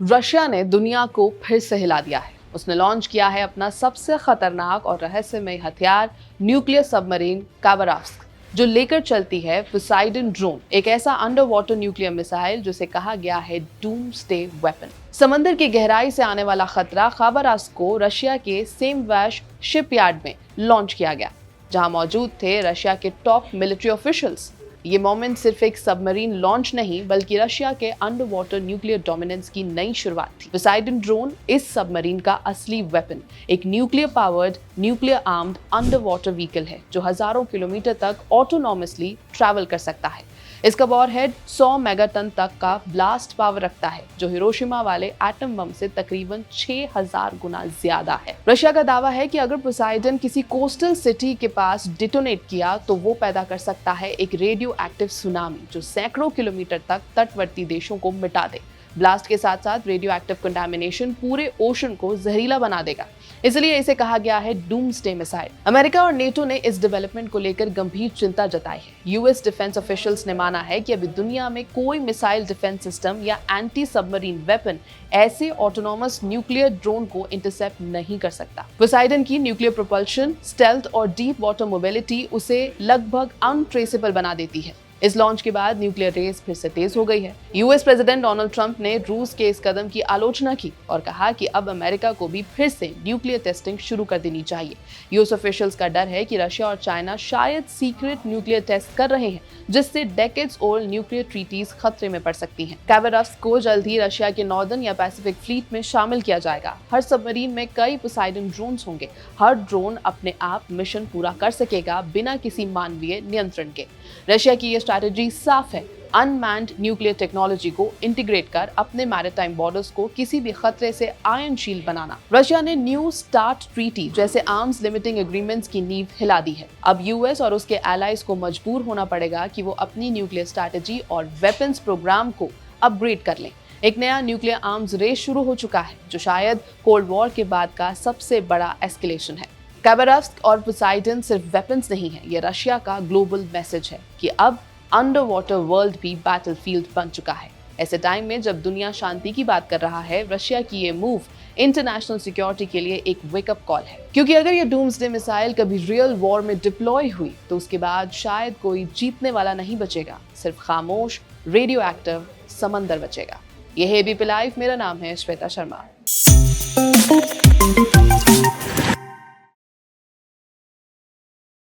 Russia ने दुनिया को फिर से हिला दिया है। उसने लॉन्च किया है अपना सबसे खतरनाक और रहस्यमय हथियार न्यूक्लियर सबमरीन खाबराव्स्क, जो लेकर चलती है पोसाइडन ड्रोन, एक ऐसा अंडर वाटर न्यूक्लियर मिसाइल जिसे कहा गया है डूम्सडे वेपन। समंदर की गहराई से आने वाला खतरा खाबराव्स्क को रशिया के सेमवैश शिपयार्ड में लॉन्च किया गया, जहां मौजूद थे रशिया के टॉप मिलिट्री ऑफिशियल्स। ये मोमेंट सिर्फ एक सबमरीन लॉन्च नहीं, बल्कि रशिया के अंडर वाटर न्यूक्लियर डोमिनेंस की नई शुरुआत थी। पोसाइडन ड्रोन इस सबमरीन का असली वेपन एक nuclear powered, nuclear armed under water vehicle है, जो हजारों किलोमीटर तक ऑटोनॉमसली ट्रैवल कर सकता है। इसका वॉरहेड 100 मेगाटन तक का ब्लास्ट पावर रखता है, जो हिरोशिमा वाले एटम बम से तकरीबन 6000 गुना ज्यादा है। रशिया का दावा है कि अगर पोसाइडन किसी कोस्टल सिटी के पास डिटोनेट किया तो वो पैदा कर सकता है एक रेडियो एक्टिव सुनामी, जो सैकड़ों किलोमीटर तक तटवर्ती देशों को मिटा दे। ब्लास्ट के साथ साथ रेडियो एक्टिव कंटामिनेशन पूरे ओशन को जहरीला बना देगा, इसलिए इसे कहा गया है डूम्सडे मिसाइल। अमेरिका और नेटो ने इस डेवलपमेंट को लेकर गंभीर चिंता जताई है। यूएस डिफेंस ऑफिशियल्स ने माना है कि अभी दुनिया में कोई मिसाइल डिफेंस सिस्टम या एंटी सबमरीन वेपन ऐसे ऑटोनॉमस न्यूक्लियर ड्रोन को इंटरसेप्ट नहीं कर सकता। पोसाइडन की न्यूक्लियर प्रोपल्शन, स्टेल्थ और डीप वाटर मोबिलिटी उसे लगभग अनट्रेसेबल बना देती है। इस लॉन्च के बाद न्यूक्लियर रेस फिर से तेज हो गई है। यूएस प्रेसिडेंट डोनाल्ड ट्रंप ने रूस के इस कदम की आलोचना की और कहा कि अब अमेरिका को भी फिर से न्यूक्लियर टेस्टिंग शुरू कर देनी चाहिए। यूएस ऑफिशियल्स का डर है कि रशिया और चाइना शायद सीक्रेट न्यूक्लियर टेस्ट कर रहे हैं, जिससे डेकेड्स ओल्ड न्यूक्लियर ट्रीटीज खतरे में पड़ सकती हैं। खाबराव्स्क को जल्द ही रशिया के नॉर्दर्न या पैसिफिक फ्लीट में शामिल किया जाएगा। हर सबमरीन में कई पोसाइडन ड्रोन्स होंगे। हर ड्रोन अपने आप मिशन पूरा कर सकेगा बिना किसी मानवीय नियंत्रण के। रशिया की ये स्ट्रैटेजी साफ है, अनमैन्ड न्यूक्लियर टेक्नोलॉजी को इंटीग्रेट कर अपने मैरिटाइम बॉर्डर्स को किसी भी खतरे से आयन शील्ड बनाना। रशिया ने न्यू स्टार्ट ट्रीटी जैसे आर्म्स लिमिटिंग एग्रीमेंट्स की नींव हिला दी है। अब यूएस और उसके एलाइज को मजबूर होना पड़ेगा कि वो अपनी न्यूक्लियर स्ट्रैटेजी और वेपन्स प्रोग्राम को अपग्रेड कर लें। एक नया न्यूक्लियर आर्म्स रेस शुरू हो चुका है, जो शायद कोल्ड वॉर के बाद का सबसे बड़ा एस्केलेशन है। खाबराव्स्क और पोसाइडन सिर्फ वेपन्स नहीं है, ये रशिया का ग्लोबल मैसेज है कि अब अंडर वाटर वर्ल्ड भी बैटलफील्ड बन चुका है। ऐसे टाइम में जब दुनिया शांति की बात कर रहा है, रशिया की ये मूव इंटरनेशनल सिक्योरिटी के लिए एक वेकअप कॉल है। क्योंकि अगर ये डूम्सडे मिसाइल कभी रियल वॉर में डिप्लॉय हुई तो उसके बाद शायद कोई जीतने वाला नहीं बचेगा, सिर्फ खामोश रेडियो एक्टिव समंदर बचेगा। ये है एबीपी लाइव, मेरा नाम है श्वेता शर्मा।